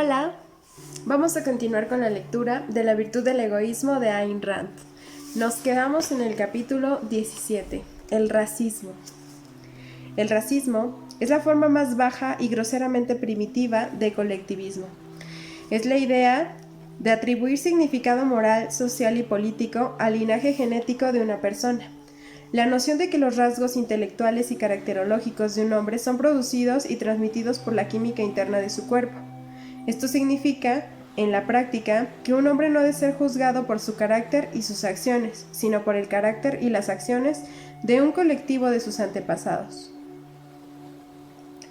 Hola, vamos a continuar con la lectura de La virtud del egoísmo de Ayn Rand. Nos quedamos en el capítulo 17, el racismo. El racismo es la forma más baja y groseramente primitiva de colectivismo. Es la idea de atribuir significado moral, social y político al linaje genético de una persona. La noción de que los rasgos intelectuales y caracterológicos de un hombre son producidos y transmitidos por la química interna de su cuerpo. Esto significa, en la práctica, que un hombre no debe ser juzgado por su carácter y sus acciones, sino por el carácter y las acciones de un colectivo de sus antepasados.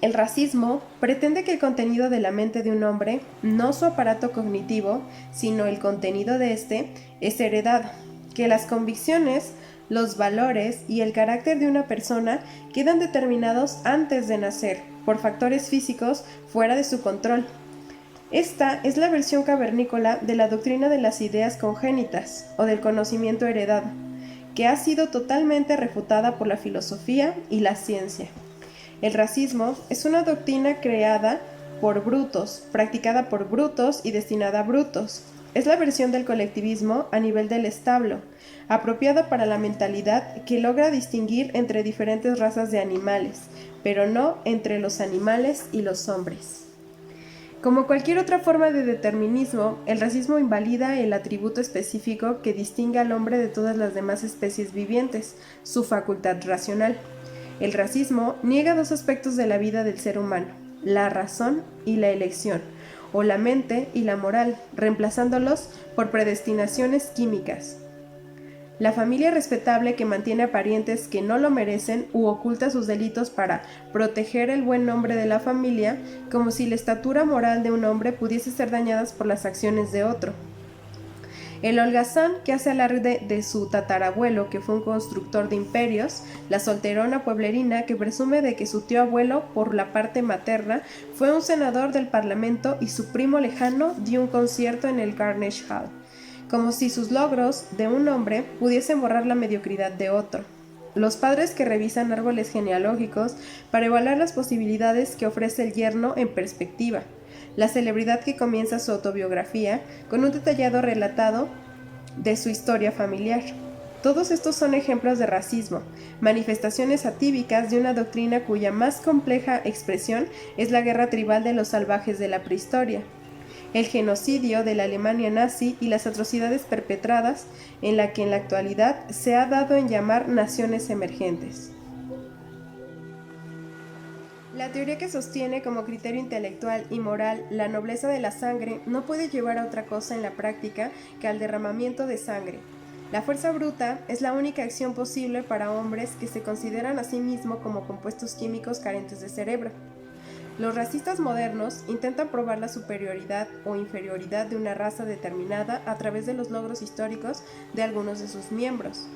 El racismo pretende que el contenido de la mente de un hombre, no su aparato cognitivo, sino el contenido de éste, es heredado, que las convicciones, los valores y el carácter de una persona quedan determinados antes de nacer, por factores físicos fuera de su control. Esta es la versión cavernícola de la doctrina de las ideas congénitas o del conocimiento heredado, que ha sido totalmente refutada por la filosofía y la ciencia. El racismo es una doctrina creada por brutos, practicada por brutos y destinada a brutos. Es la versión del colectivismo a nivel del establo, apropiada para la mentalidad que logra distinguir entre diferentes razas de animales, pero no entre los animales y los hombres. Como cualquier otra forma de determinismo, el racismo invalida el atributo específico que distingue al hombre de todas las demás especies vivientes, su facultad racional. El racismo niega dos aspectos de la vida del ser humano, la razón y la elección, o la mente y la moral, reemplazándolos por predestinaciones químicas. La familia respetable que mantiene a parientes que no lo merecen u oculta sus delitos para proteger el buen nombre de la familia, como si la estatura moral de un hombre pudiese ser dañada por las acciones de otro. El holgazán que hace alarde de su tatarabuelo, que fue un constructor de imperios, la solterona pueblerina que presume de que su tío abuelo, por la parte materna, fue un senador del parlamento y su primo lejano dio un concierto en el Carnegie Hall, como si sus logros de un hombre pudiesen borrar la mediocridad de otro. Los padres que revisan árboles genealógicos para evaluar las posibilidades que ofrece el yerno en perspectiva. La celebridad que comienza su autobiografía con un detallado relatado de su historia familiar. Todos estos son ejemplos de racismo, manifestaciones atípicas de una doctrina cuya más compleja expresión es la guerra tribal de los salvajes de la prehistoria, el genocidio de la Alemania nazi y las atrocidades perpetradas en la que en la actualidad se ha dado en llamar naciones emergentes. La teoría que sostiene como criterio intelectual y moral la nobleza de la sangre no puede llevar a otra cosa en la práctica que al derramamiento de sangre. La fuerza bruta es la única acción posible para hombres que se consideran a sí mismos como compuestos químicos carentes de cerebro. Los racistas modernos intentan probar la superioridad o inferioridad de una raza determinada a través de los logros históricos de algunos de sus miembros.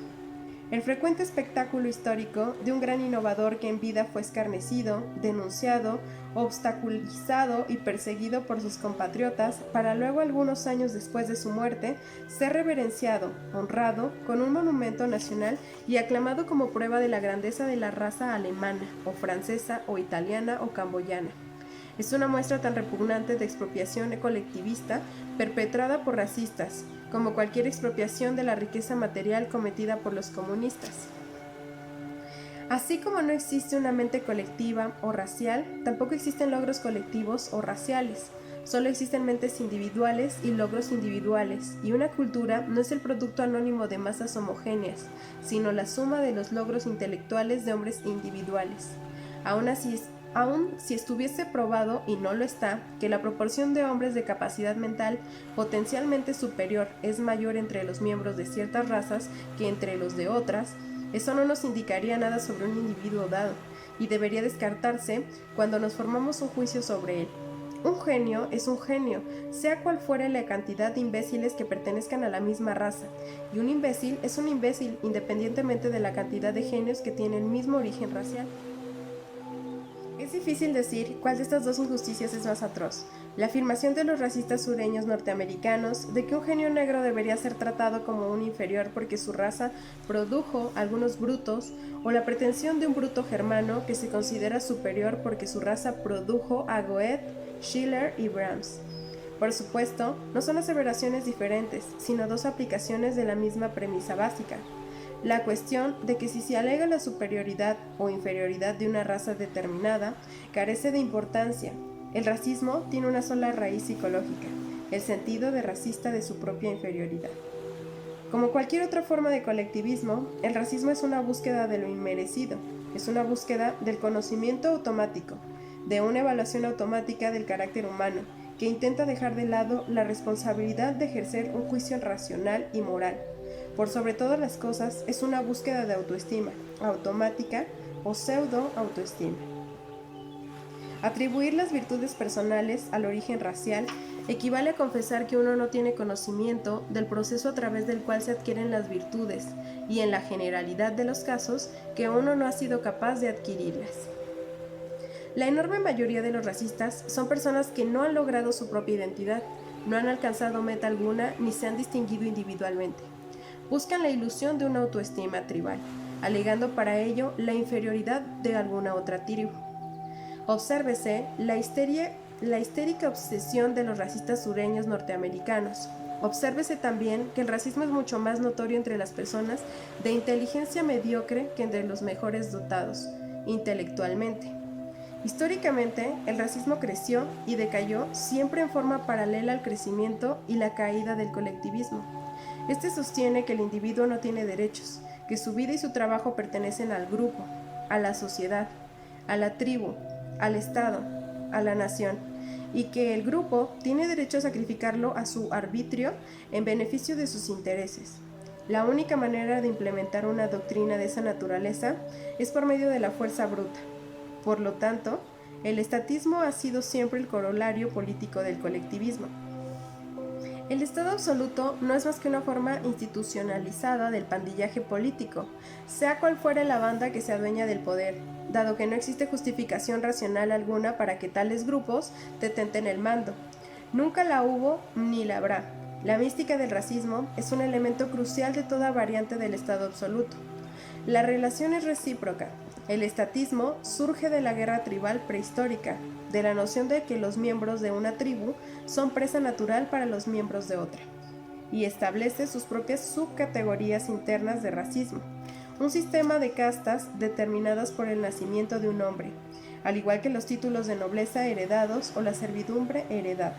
El frecuente espectáculo histórico de un gran innovador que en vida fue escarnecido, denunciado, obstaculizado y perseguido por sus compatriotas para luego algunos años después de su muerte ser reverenciado, honrado con un monumento nacional y aclamado como prueba de la grandeza de la raza alemana o francesa o italiana o camboyana. Es una muestra tan repugnante de expropiación colectivista perpetrada por racistas, como cualquier expropiación de la riqueza material cometida por los comunistas. Así como no existe una mente colectiva o racial, tampoco existen logros colectivos o raciales. Solo existen mentes individuales y logros individuales, y una cultura no es el producto anónimo de masas homogéneas, sino la suma de los logros intelectuales de hombres individuales. Aun si estuviese probado, y no lo está, que la proporción de hombres de capacidad mental potencialmente superior es mayor entre los miembros de ciertas razas que entre los de otras, eso no nos indicaría nada sobre un individuo dado, y debería descartarse cuando nos formamos un juicio sobre él. Un genio es un genio, sea cual fuere la cantidad de imbéciles que pertenezcan a la misma raza, y un imbécil es un imbécil independientemente de la cantidad de genios que tienen el mismo origen racial. Es difícil decir cuál de estas dos injusticias es más atroz: la afirmación de los racistas sureños norteamericanos de que un genio negro debería ser tratado como un inferior porque su raza produjo algunos brutos, o la pretensión de un bruto germano que se considera superior porque su raza produjo a Goethe, Schiller y Brahms. Por supuesto, no son aseveraciones diferentes, sino dos aplicaciones de la misma premisa básica. La cuestión de que si se alega la superioridad o inferioridad de una raza determinada carece de importancia. El racismo tiene una sola raíz psicológica, el sentido de racista de su propia inferioridad. Como cualquier otra forma de colectivismo, el racismo es una búsqueda de lo inmerecido, es una búsqueda del conocimiento automático, de una evaluación automática del carácter humano, que intenta dejar de lado la responsabilidad de ejercer un juicio racional y moral. Por sobre todas las cosas, es una búsqueda de autoestima, automática o pseudo-autoestima. Atribuir las virtudes personales al origen racial equivale a confesar que uno no tiene conocimiento del proceso a través del cual se adquieren las virtudes y, en la generalidad de los casos, que uno no ha sido capaz de adquirirlas. La enorme mayoría de los racistas son personas que no han logrado su propia identidad, no han alcanzado meta alguna ni se han distinguido individualmente. Buscan la ilusión de una autoestima tribal, alegando para ello la inferioridad de alguna otra tribu. Obsérvese la histérica obsesión de los racistas sureños norteamericanos. Obsérvese también que el racismo es mucho más notorio entre las personas de inteligencia mediocre que entre los mejores dotados, intelectualmente. Históricamente, el racismo creció y decayó siempre en forma paralela al crecimiento y la caída del colectivismo. Este sostiene que el individuo no tiene derechos, que su vida y su trabajo pertenecen al grupo, a la sociedad, a la tribu, al Estado, a la nación, y que el grupo tiene derecho a sacrificarlo a su arbitrio en beneficio de sus intereses. La única manera de implementar una doctrina de esa naturaleza es por medio de la fuerza bruta. Por lo tanto, el estatismo ha sido siempre el corolario político del colectivismo. El Estado absoluto no es más que una forma institucionalizada del pandillaje político, sea cual fuere la banda que se adueña del poder, dado que no existe justificación racional alguna para que tales grupos detenten el mando. Nunca la hubo ni la habrá. La mística del racismo es un elemento crucial de toda variante del Estado absoluto. La relación es recíproca. El estatismo surge de la guerra tribal prehistórica, de la noción de que los miembros de una tribu son presa natural para los miembros de otra, y establece sus propias subcategorías internas de racismo, un sistema de castas determinadas por el nacimiento de un hombre, al igual que los títulos de nobleza heredados o la servidumbre heredada.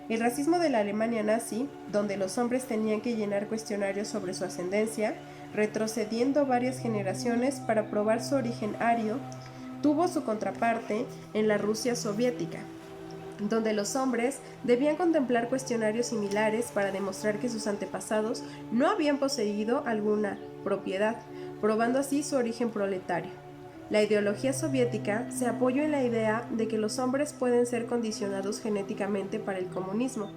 El racismo de la Alemania nazi, donde los hombres tenían que llenar cuestionarios sobre su ascendencia, retrocediendo varias generaciones para probar su origen ario, tuvo su contraparte en la Rusia soviética, donde los hombres debían contemplar cuestionarios similares para demostrar que sus antepasados no habían poseído alguna propiedad, probando así su origen proletario. La ideología soviética se apoyó en la idea de que los hombres pueden ser condicionados genéticamente para el comunismo,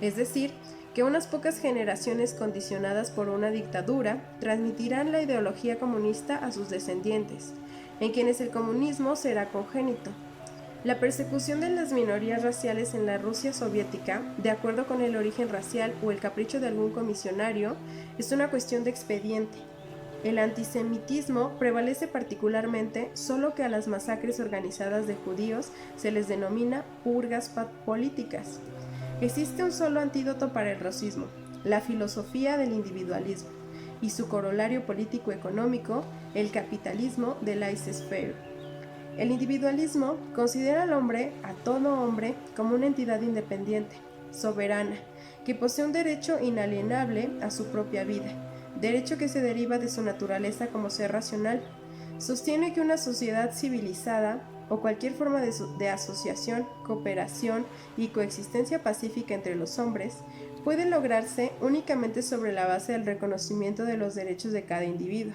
es decir, que unas pocas generaciones condicionadas por una dictadura transmitirán la ideología comunista a sus descendientes, en quienes el comunismo será congénito. La persecución de las minorías raciales en la Rusia soviética, de acuerdo con el origen racial o el capricho de algún comisionario, es una cuestión de expediente. El antisemitismo prevalece particularmente solo que a las masacres organizadas de judíos se les denomina purgas políticas. Existe un solo antídoto para el racismo, la filosofía del individualismo, y su corolario político-económico, el capitalismo de laissez-faire. El individualismo considera al hombre, a todo hombre, como una entidad independiente, soberana, que posee un derecho inalienable a su propia vida, derecho que se deriva de su naturaleza como ser racional. Sostiene que una sociedad civilizada o cualquier forma de asociación, cooperación y coexistencia pacífica entre los hombres puede lograrse únicamente sobre la base del reconocimiento de los derechos de cada individuo,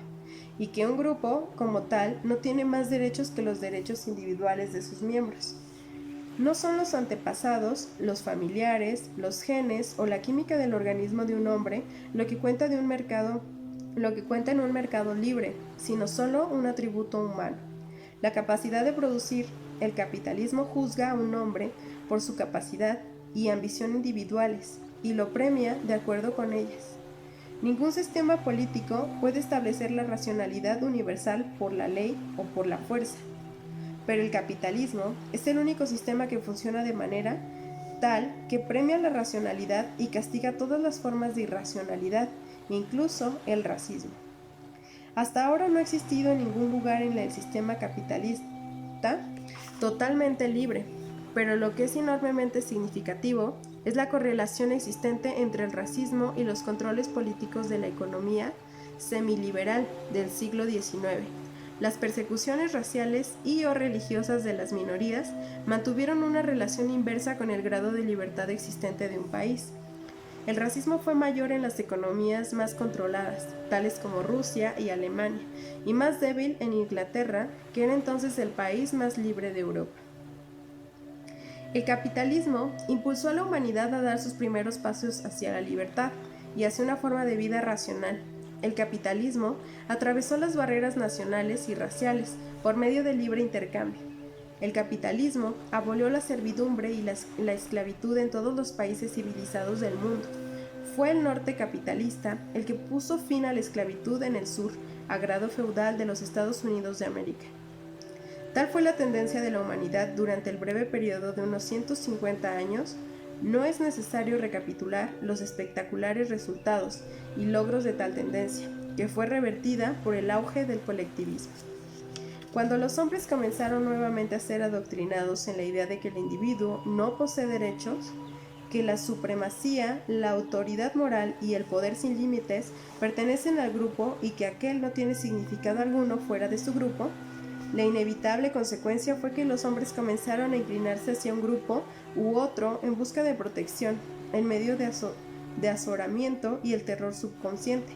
y que un grupo, como tal, no tiene más derechos que los derechos individuales de sus miembros. No son los antepasados, los familiares, los genes o la química del organismo de un hombre lo que cuenta en un mercado libre, sino solo un atributo humano. La capacidad de producir. El capitalismo juzga a un hombre por su capacidad y ambición individuales y lo premia de acuerdo con ellas. Ningún sistema político puede establecer la racionalidad universal por la ley o por la fuerza, pero el capitalismo es el único sistema que funciona de manera tal que premia la racionalidad y castiga todas las formas de irracionalidad, incluso el racismo. Hasta ahora no ha existido en ningún lugar en el sistema capitalista totalmente libre, pero lo que es enormemente significativo es la correlación existente entre el racismo y los controles políticos de la economía semiliberal del siglo XIX. Las persecuciones raciales y o religiosas de las minorías mantuvieron una relación inversa con el grado de libertad existente de un país. El racismo fue mayor en las economías más controladas, tales como Rusia y Alemania, y más débil en Inglaterra, que era entonces el país más libre de Europa. El capitalismo impulsó a la humanidad a dar sus primeros pasos hacia la libertad y hacia una forma de vida racional. El capitalismo atravesó las barreras nacionales y raciales por medio del libre intercambio. El capitalismo abolió la servidumbre y la esclavitud en todos los países civilizados del mundo. Fue el norte capitalista el que puso fin a la esclavitud en el sur, a grado feudal de los Estados Unidos de América. Tal fue la tendencia de la humanidad durante el breve periodo de unos 150 años. No es necesario recapitular los espectaculares resultados y logros de tal tendencia, que fue revertida por el auge del colectivismo. Cuando los hombres comenzaron nuevamente a ser adoctrinados en la idea de que el individuo no posee derechos, que la supremacía, la autoridad moral y el poder sin límites pertenecen al grupo y que aquel no tiene significado alguno fuera de su grupo, la inevitable consecuencia fue que los hombres comenzaron a inclinarse hacia un grupo u otro en busca de protección, en medio de azoramiento y el terror subconsciente.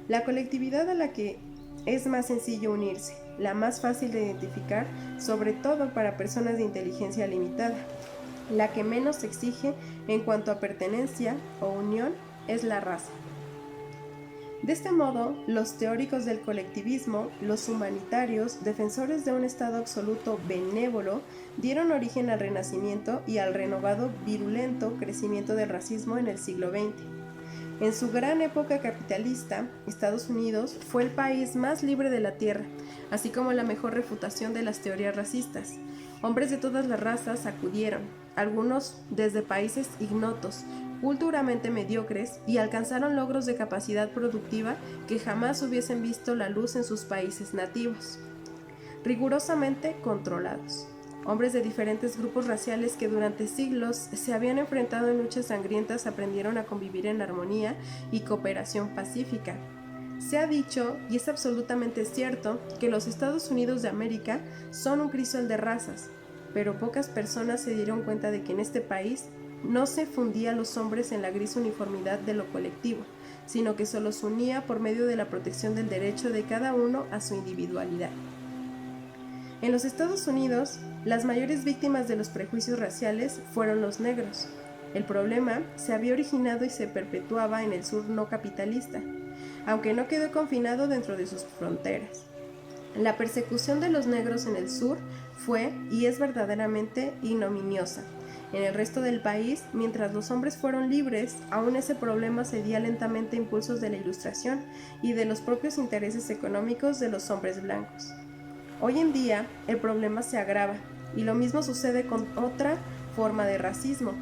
La colectividad a la que es más sencillo unirse, la más fácil de identificar, sobre todo para personas de inteligencia limitada. La que menos exige en cuanto a pertenencia o unión es la raza. De este modo, los teóricos del colectivismo, los humanitarios, defensores de un Estado absoluto benévolo, dieron origen al Renacimiento y al renovado virulento crecimiento del racismo en el siglo XX. En su gran época capitalista, Estados Unidos fue el país más libre de la Tierra, así como la mejor refutación de las teorías racistas. Hombres de todas las razas acudieron, algunos desde países ignotos, culturalmente mediocres, y alcanzaron logros de capacidad productiva que jamás hubiesen visto la luz en sus países nativos. Rigurosamente controlados. Hombres de diferentes grupos raciales que durante siglos se habían enfrentado en luchas sangrientas aprendieron a convivir en armonía y cooperación pacífica. Se ha dicho, y es absolutamente cierto, que los Estados Unidos de América son un crisol de razas, pero pocas personas se dieron cuenta de que en este país no se fundía a los hombres en la gris uniformidad de lo colectivo, sino que se los unía por medio de la protección del derecho de cada uno a su individualidad. En los Estados Unidos, las mayores víctimas de los prejuicios raciales fueron los negros. El problema se había originado y se perpetuaba en el sur no capitalista, aunque no quedó confinado dentro de sus fronteras. La persecución de los negros en el sur fue y es verdaderamente ignominiosa. En el resto del país, mientras los hombres fueron libres, aún ese problema cedía lentamente a impulsos de la Ilustración y de los propios intereses económicos de los hombres blancos. Hoy en día, el problema se agrava, y lo mismo sucede con otra forma de racismo.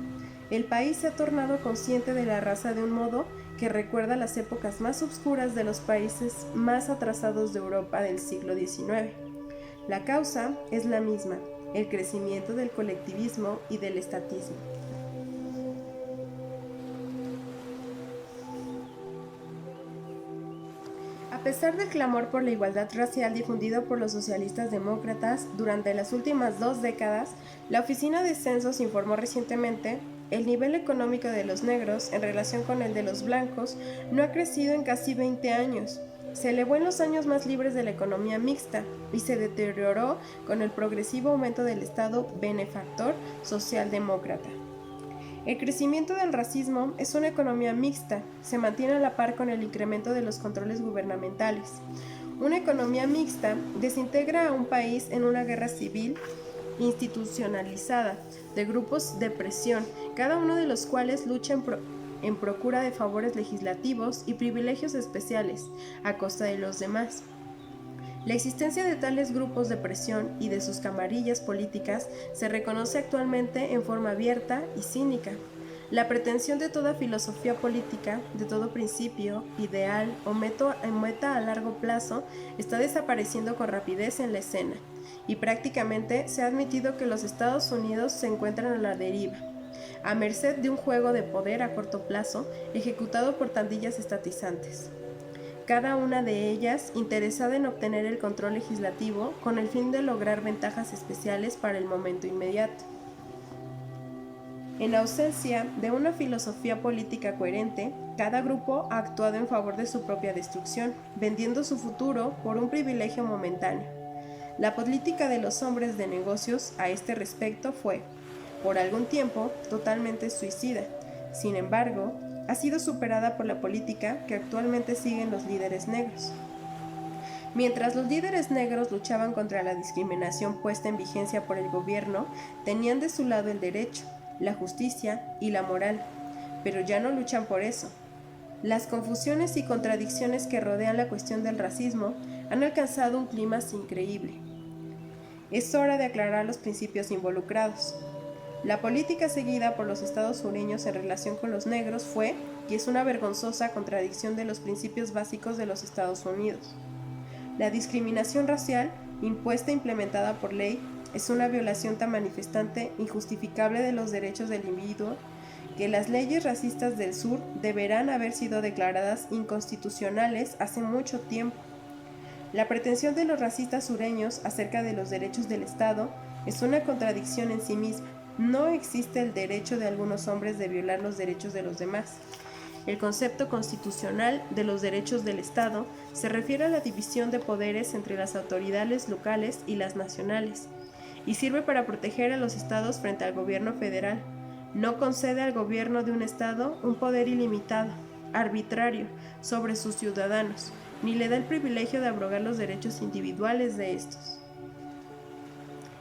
El país se ha tornado consciente de la raza de un modo que recuerda las épocas más oscuras de los países más atrasados de Europa del siglo XIX. La causa es la misma, el crecimiento del colectivismo y del estatismo. A pesar del clamor por la igualdad racial difundido por los socialistas demócratas durante las últimas 2 décadas, la Oficina de Censos informó recientemente el nivel económico de los negros en relación con el de los blancos no ha crecido en casi 20 años. Se elevó en los años más libres de la economía mixta y se deterioró con el progresivo aumento del Estado benefactor socialdemócrata. El crecimiento del racismo es una economía mixta, se mantiene a la par con el incremento de los controles gubernamentales. Una economía mixta desintegra a un país en una guerra civil institucionalizada de grupos de presión, cada uno de los cuales lucha en procura de favores legislativos y privilegios especiales a costa de los demás. La existencia de tales grupos de presión y de sus camarillas políticas se reconoce actualmente en forma abierta y cínica. La pretensión de toda filosofía política, de todo principio, ideal o meta a largo plazo está desapareciendo con rapidez en la escena, y prácticamente se ha admitido que los Estados Unidos se encuentran a la deriva, a merced de un juego de poder a corto plazo ejecutado por pandillas estatizantes, cada una de ellas interesada en obtener el control legislativo con el fin de lograr ventajas especiales para el momento inmediato. En ausencia de una filosofía política coherente, cada grupo ha actuado en favor de su propia destrucción, vendiendo su futuro por un privilegio momentáneo. La política de los hombres de negocios a este respecto fue, por algún tiempo, totalmente suicida. Sin embargo, ha sido superada por la política que actualmente siguen los líderes negros. Mientras los líderes negros luchaban contra la discriminación puesta en vigencia por el gobierno, tenían de su lado el derecho, la justicia y la moral, pero ya no luchan por eso. Las confusiones y contradicciones que rodean la cuestión del racismo han alcanzado un clímax increíble. Es hora de aclarar los principios involucrados. La política seguida por los estados sureños en relación con los negros fue y es una vergonzosa contradicción de los principios básicos de los Estados Unidos. La discriminación racial, impuesta e implementada por ley, es una violación tan manifestante, injustificable de los derechos del individuo, que las leyes racistas del sur deberán haber sido declaradas inconstitucionales hace mucho tiempo. La pretensión de los racistas sureños acerca de los derechos del Estado es una contradicción en sí misma. No existe el derecho de algunos hombres de violar los derechos de los demás. El concepto constitucional de los derechos del Estado se refiere a la división de poderes entre las autoridades locales y las nacionales, y sirve para proteger a los estados frente al gobierno federal. No concede al gobierno de un estado un poder ilimitado, arbitrario, sobre sus ciudadanos, ni le da el privilegio de abrogar los derechos individuales de estos.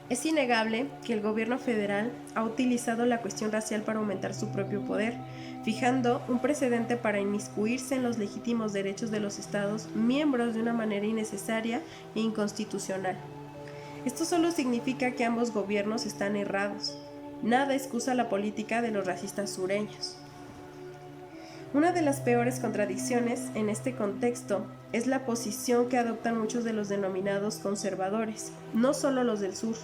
Es innegable que el gobierno federal ha utilizado la cuestión racial para aumentar su propio poder, fijando un precedente para inmiscuirse en los legítimos derechos de los estados miembros de una manera innecesaria e inconstitucional. Esto solo significa que ambos gobiernos están errados. Nada excusa la política de los racistas sureños. Una de las peores contradicciones en este contexto es la posición que adoptan muchos de los denominados conservadores, no solo los del sur,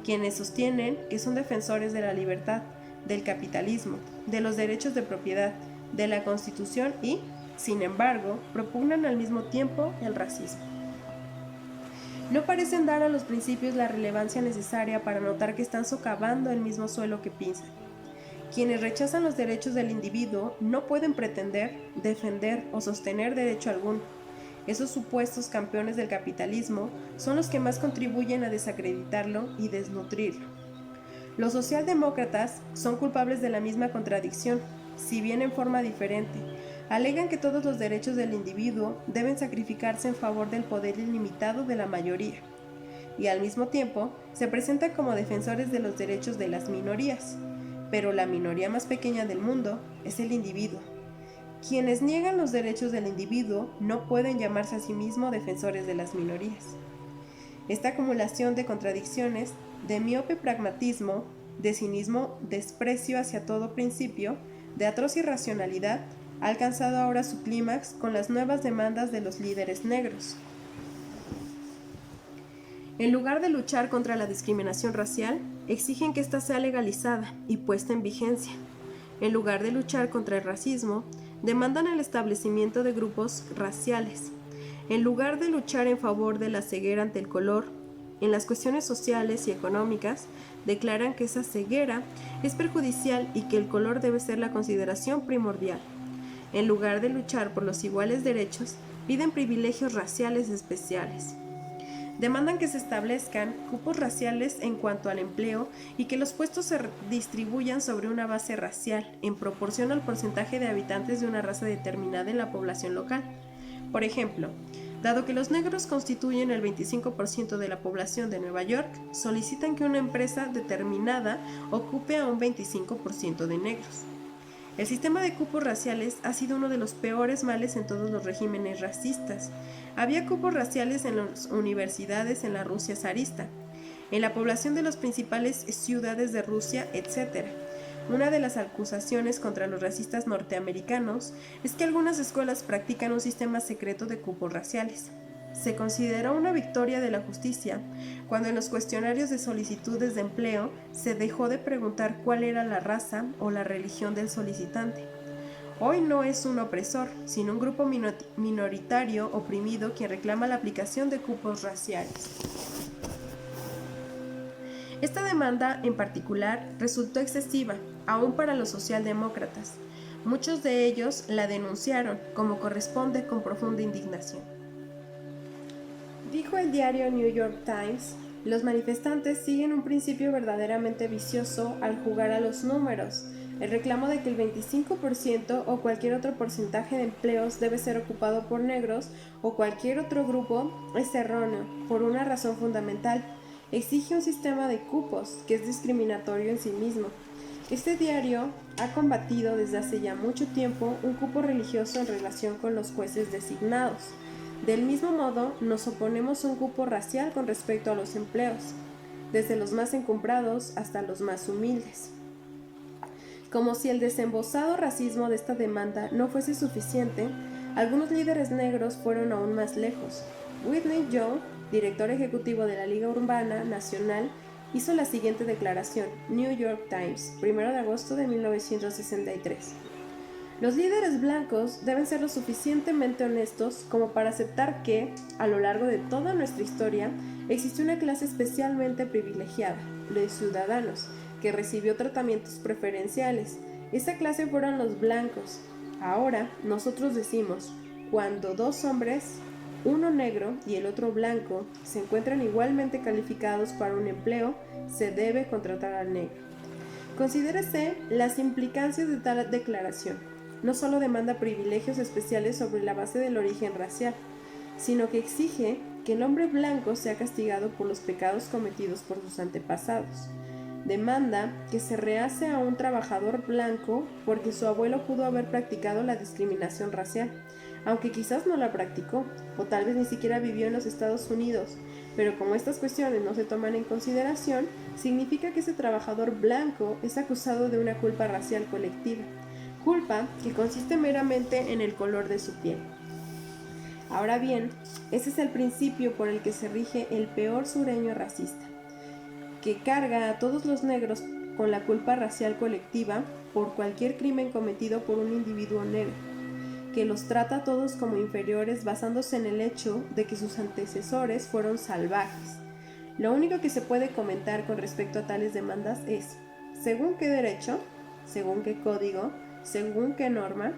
quienes sostienen que son defensores de la libertad, del capitalismo, de los derechos de propiedad, de la Constitución y, sin embargo, propugnan al mismo tiempo el racismo. No parecen dar a los principios la relevancia necesaria para notar que están socavando el mismo suelo que pisan. Quienes rechazan los derechos del individuo no pueden pretender, defender o sostener derecho alguno. Esos supuestos campeones del capitalismo son los que más contribuyen a desacreditarlo y desnutrirlo. Los socialdemócratas son culpables de la misma contradicción, si bien en forma diferente. Alegan que todos los derechos del individuo deben sacrificarse en favor del poder ilimitado de la mayoría, y al mismo tiempo se presentan como defensores de los derechos de las minorías, pero la minoría más pequeña del mundo es el individuo. Quienes niegan los derechos del individuo no pueden llamarse a sí mismos defensores de las minorías. Esta acumulación de contradicciones, de miope pragmatismo, de cinismo, desprecio hacia todo principio, de atroz irracionalidad, ha alcanzado ahora su clímax con las nuevas demandas de los líderes negros. En lugar de luchar contra la discriminación racial, exigen que ésta sea legalizada y puesta en vigencia. En lugar de luchar contra el racismo, demandan el establecimiento de grupos raciales. En lugar de luchar en favor de la ceguera ante el color, en las cuestiones sociales y económicas, declaran que esa ceguera es perjudicial y que el color debe ser la consideración primordial. En lugar de luchar por los iguales derechos, piden privilegios raciales especiales. Demandan que se establezcan cupos raciales en cuanto al empleo y que los puestos se distribuyan sobre una base racial en proporción al porcentaje de habitantes de una raza determinada en la población local. Por ejemplo, dado que los negros constituyen el 25% de la población de Nueva York, solicitan que una empresa determinada ocupe a un 25% de negros. El sistema de cupos raciales ha sido uno de los peores males en todos los regímenes racistas. Había cupos raciales en las universidades en la Rusia zarista, en la población de las principales ciudades de Rusia, etc. Una de las acusaciones contra los racistas norteamericanos es que algunas escuelas practican un sistema secreto de cupos raciales. Se consideró una victoria de la justicia cuando en los cuestionarios de solicitudes de empleo se dejó de preguntar cuál era la raza o la religión del solicitante. Hoy no es un opresor, sino un grupo minoritario oprimido quien reclama la aplicación de cupos raciales. Esta demanda, en particular, resultó excesiva, aún para los socialdemócratas. Muchos de ellos la denunciaron, como corresponde, con profunda indignación. Dijo el diario New York Times, los manifestantes siguen un principio verdaderamente vicioso al jugar a los números. El reclamo de que el 25% o cualquier otro porcentaje de empleos debe ser ocupado por negros o cualquier otro grupo es erróneo, por una razón fundamental. Exige un sistema de cupos que es discriminatorio en sí mismo. Este diario ha combatido desde hace ya mucho tiempo un cupo religioso en relación con los jueces designados. Del mismo modo, nos oponemos a un cupo racial con respecto a los empleos, desde los más encumbrados hasta los más humildes. Como si el desembosado racismo de esta demanda no fuese suficiente, algunos líderes negros fueron aún más lejos. Whitney Joe, director ejecutivo de la Liga Urbana Nacional, hizo la siguiente declaración, New York Times, 1 de agosto de 1963. Los líderes blancos deben ser lo suficientemente honestos como para aceptar que, a lo largo de toda nuestra historia, existe una clase especialmente privilegiada, los ciudadanos, que recibió tratamientos preferenciales. Esa clase fueron los blancos. Ahora, nosotros decimos, cuando dos hombres, uno negro y el otro blanco, se encuentran igualmente calificados para un empleo, se debe contratar al negro. Considérese las implicancias de tal declaración. No solo demanda privilegios especiales sobre la base del origen racial, sino que exige que el hombre blanco sea castigado por los pecados cometidos por sus antepasados. Demanda que se rehace a un trabajador blanco porque su abuelo pudo haber practicado la discriminación racial, aunque quizás no la practicó, o tal vez ni siquiera vivió en los Estados Unidos, pero como estas cuestiones no se toman en consideración, significa que ese trabajador blanco es acusado de una culpa racial colectiva, culpa que consiste meramente en el color de su piel. Ahora bien, ese es el principio por el que se rige el peor sureño racista, que carga a todos los negros con la culpa racial colectiva por cualquier crimen cometido por un individuo negro, que los trata a todos como inferiores basándose en el hecho de que sus antecesores fueron salvajes. Lo único que se puede comentar con respecto a tales demandas es, ¿según qué derecho? ¿Según qué código? ¿Según qué norma?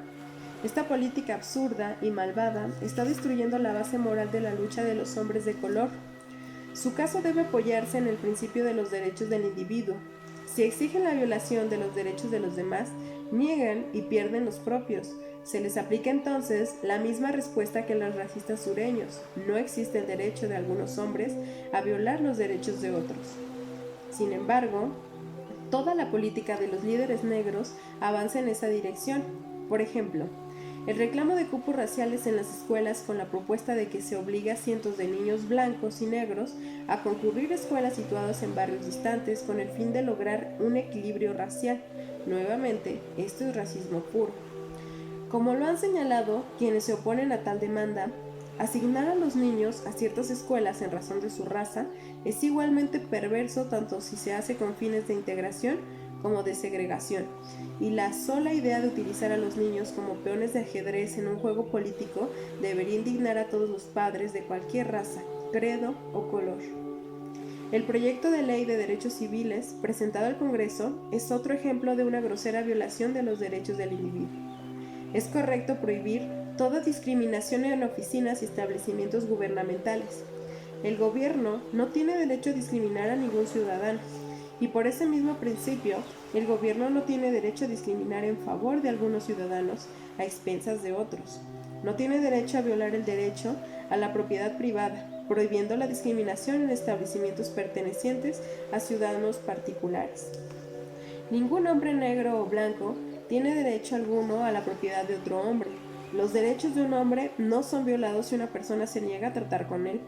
Esta política absurda y malvada está destruyendo la base moral de la lucha de los hombres de color. Su caso debe apoyarse en el principio de los derechos del individuo. Si exigen la violación de los derechos de los demás, niegan y pierden los propios. Se les aplica entonces la misma respuesta que a los racistas sureños. No existe el derecho de algunos hombres a violar los derechos de otros. Sin embargo, toda la política de los líderes negros avanza en esa dirección. Por ejemplo, el reclamo de cupos raciales en las escuelas con la propuesta de que se obligue a cientos de niños blancos y negros a concurrir a escuelas situadas en barrios distantes con el fin de lograr un equilibrio racial. Nuevamente, esto es racismo puro. Como lo han señalado quienes se oponen a tal demanda, asignar a los niños a ciertas escuelas en razón de su raza es igualmente perverso tanto si se hace con fines de integración como de segregación, y la sola idea de utilizar a los niños como peones de ajedrez en un juego político debería indignar a todos los padres de cualquier raza, credo o color. El proyecto de ley de derechos civiles presentado al Congreso es otro ejemplo de una grosera violación de los derechos del individuo. Es correcto prohibir toda discriminación en oficinas y establecimientos gubernamentales. El gobierno no tiene derecho a discriminar a ningún ciudadano. Y por ese mismo principio, el gobierno no tiene derecho a discriminar en favor de algunos ciudadanos a expensas de otros. No tiene derecho a violar el derecho a la propiedad privada, prohibiendo la discriminación en establecimientos pertenecientes a ciudadanos particulares. Ningún hombre negro o blanco tiene derecho alguno a la propiedad de otro hombre. Los derechos de un hombre no son violados si una persona se niega a tratar con él.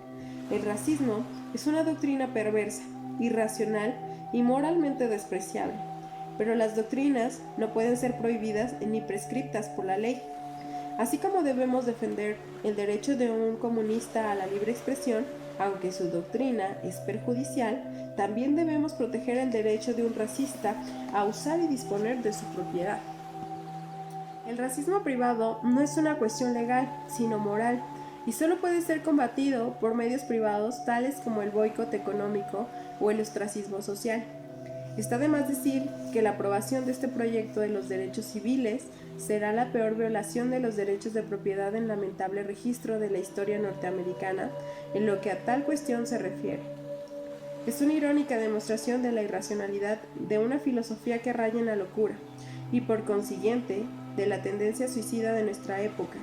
El racismo es una doctrina perversa, irracional y moralmente despreciable, pero las doctrinas no pueden ser prohibidas ni prescriptas por la ley. Así como debemos defender el derecho de un comunista a la libre expresión, aunque su doctrina es perjudicial, también debemos proteger el derecho de un racista a usar y disponer de su propiedad. El racismo privado no es una cuestión legal, sino moral, y solo puede ser combatido por medios privados tales como el boicot económico o el ostracismo social. Está de más decir que la aprobación de este proyecto de los derechos civiles será la peor violación de los derechos de propiedad en lamentable registro de la historia norteamericana en lo que a tal cuestión se refiere. Es una irónica demostración de la irracionalidad de una filosofía que raya en la locura y por consiguiente de la tendencia suicida de nuestra época.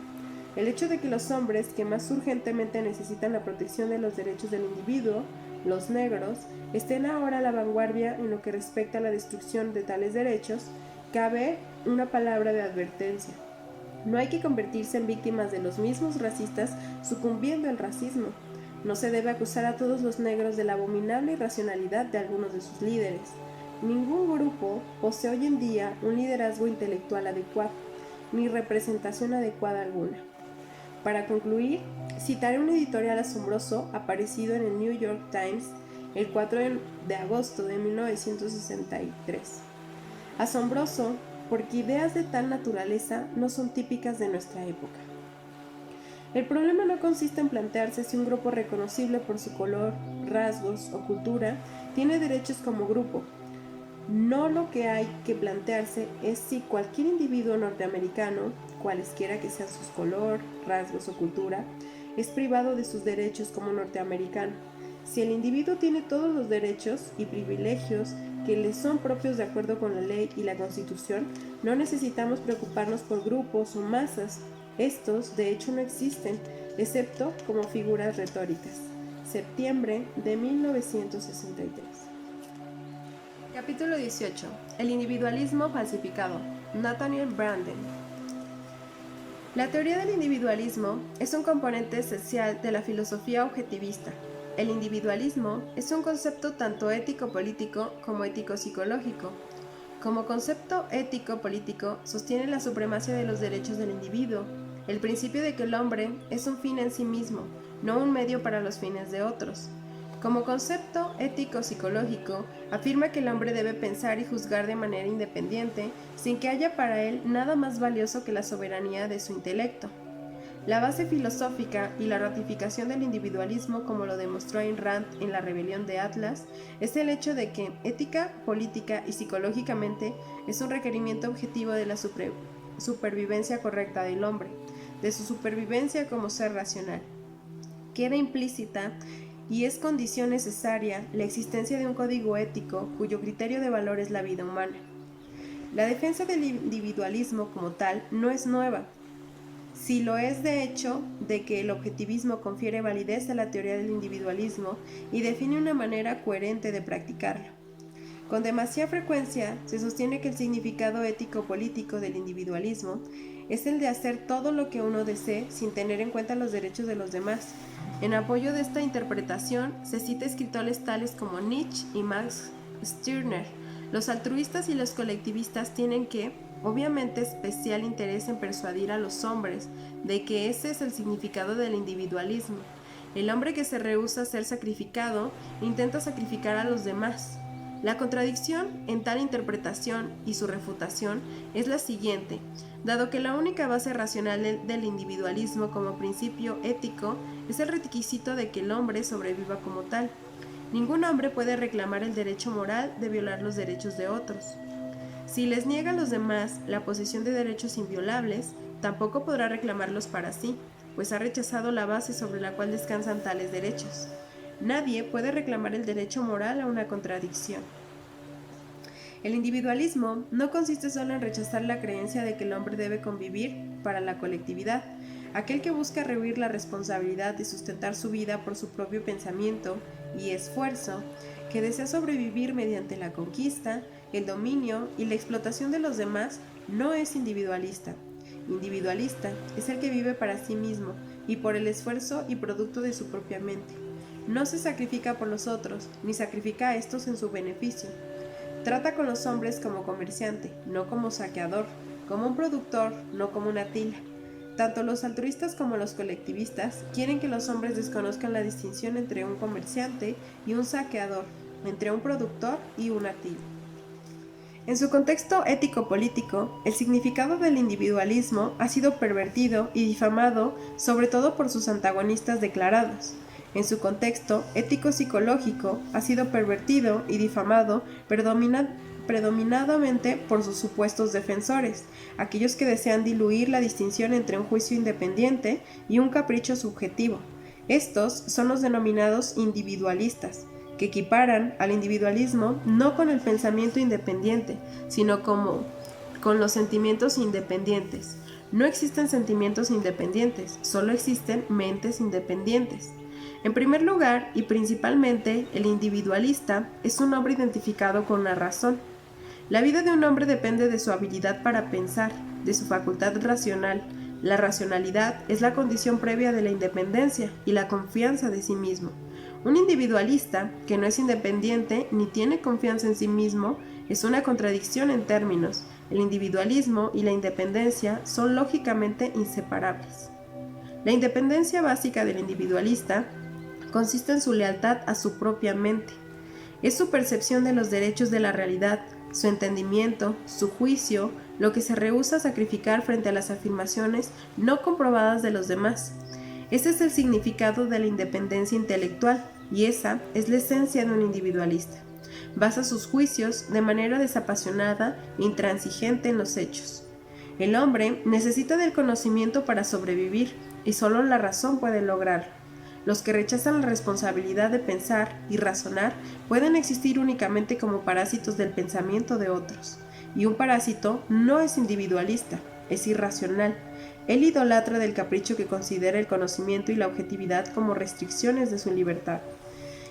El hecho de que los hombres que más urgentemente necesitan la protección de los derechos del individuo, los negros, estén ahora a la vanguardia en lo que respecta a la destrucción de tales derechos, cabe una palabra de advertencia. No hay que convertirse en víctimas de los mismos racistas sucumbiendo al racismo. No se debe acusar a todos los negros de la abominable irracionalidad de algunos de sus líderes. Ningún grupo posee hoy en día un liderazgo intelectual adecuado, ni representación adecuada alguna. Para concluir, citaré un editorial asombroso aparecido en el New York Times el 4 de agosto de 1963. Asombroso porque ideas de tal naturaleza no son típicas de nuestra época. El problema no consiste en plantearse si un grupo reconocible por su color, rasgos o cultura tiene derechos como grupo. No, lo que hay que plantearse es si cualquier individuo norteamericano, cualesquiera que sean sus color, rasgos o cultura, es privado de sus derechos como norteamericano. Si el individuo tiene todos los derechos y privilegios que le son propios de acuerdo con la ley y la Constitución, no necesitamos preocuparnos por grupos o masas. Estos, de hecho, no existen, excepto como figuras retóricas. Septiembre de 1963. Capítulo 18. El individualismo falsificado. Nathaniel Branden. La teoría del individualismo es un componente esencial de la filosofía objetivista. El individualismo es un concepto tanto ético-político como ético-psicológico. Como concepto ético-político, sostiene la supremacía de los derechos del individuo, el principio de que el hombre es un fin en sí mismo, no un medio para los fines de otros. Como concepto ético-psicológico, afirma que el hombre debe pensar y juzgar de manera independiente, sin que haya para él nada más valioso que la soberanía de su intelecto. La base filosófica y la ratificación del individualismo, como lo demostró Ayn Rand en La rebelión de Atlas, es el hecho de que, ética, política y psicológicamente, es un requerimiento objetivo de la supervivencia correcta del hombre, de su supervivencia como ser racional. Queda implícita y es condición necesaria la existencia de un código ético cuyo criterio de valor es la vida humana. La defensa del individualismo como tal no es nueva. Si lo es de hecho de que el objetivismo confiere validez a la teoría del individualismo y define una manera coherente de practicarlo. Con demasiada frecuencia se sostiene que el significado ético-político del individualismo es el de hacer todo lo que uno desee sin tener en cuenta los derechos de los demás. En apoyo de esta interpretación se cita escritores tales como Nietzsche y Max Stirner. Los altruistas y los colectivistas tienen obviamente, especial interés en persuadir a los hombres de que ese es el significado del individualismo. El hombre que se rehúsa a ser sacrificado intenta sacrificar a los demás. La contradicción en tal interpretación y su refutación es la siguiente. Dado que la única base racional del individualismo como principio ético es el requisito de que el hombre sobreviva como tal, ningún hombre puede reclamar el derecho moral de violar los derechos de otros. Si les niega a los demás la posesión de derechos inviolables, tampoco podrá reclamarlos para sí, pues ha rechazado la base sobre la cual descansan tales derechos. Nadie puede reclamar el derecho moral a una contradicción. El individualismo no consiste solo en rechazar la creencia de que el hombre debe convivir para la colectividad. Aquel que busca rehuir la responsabilidad de sustentar su vida por su propio pensamiento y esfuerzo, que desea sobrevivir mediante la conquista, el dominio y la explotación de los demás, no es individualista. Individualista es el que vive para sí mismo y por el esfuerzo y producto de su propia mente. No se sacrifica por los otros, ni sacrifica a estos en su beneficio. Trata con los hombres como comerciante, no como saqueador, como un productor, no como una tila. Tanto los altruistas como los colectivistas quieren que los hombres desconozcan la distinción entre un comerciante y un saqueador, entre un productor y una tila. En su contexto ético-político, el significado del individualismo ha sido pervertido y difamado sobre todo por sus antagonistas declarados. En su contexto ético-psicológico ha sido pervertido y difamado predominadamente por sus supuestos defensores, aquellos que desean diluir la distinción entre un juicio independiente y un capricho subjetivo. Estos son los denominados individualistas, que equiparan al individualismo no con el pensamiento independiente, sino con los sentimientos independientes. No existen sentimientos independientes, solo existen mentes independientes. En primer lugar, y principalmente, el individualista es un hombre identificado con la razón. La vida de un hombre depende de su habilidad para pensar, de su facultad racional. La racionalidad es la condición previa de la independencia y la confianza de sí mismo. Un individualista que no es independiente ni tiene confianza en sí mismo es una contradicción en términos. El individualismo y la independencia son lógicamente inseparables. La independencia básica del individualista consiste en su lealtad a su propia mente. Es su percepción de los derechos de la realidad, su entendimiento, su juicio, lo que se rehúsa a sacrificar frente a las afirmaciones no comprobadas de los demás. Ese es el significado de la independencia intelectual, y esa es la esencia de un individualista. Basa sus juicios de manera desapasionada e intransigente en los hechos. El hombre necesita del conocimiento para sobrevivir, y solo la razón puede lograrlo. Los que rechazan la responsabilidad de pensar y razonar pueden existir únicamente como parásitos del pensamiento de otros. Y un parásito no es individualista, es irracional. Él idolatra del capricho que considera el conocimiento y la objetividad como restricciones de su libertad.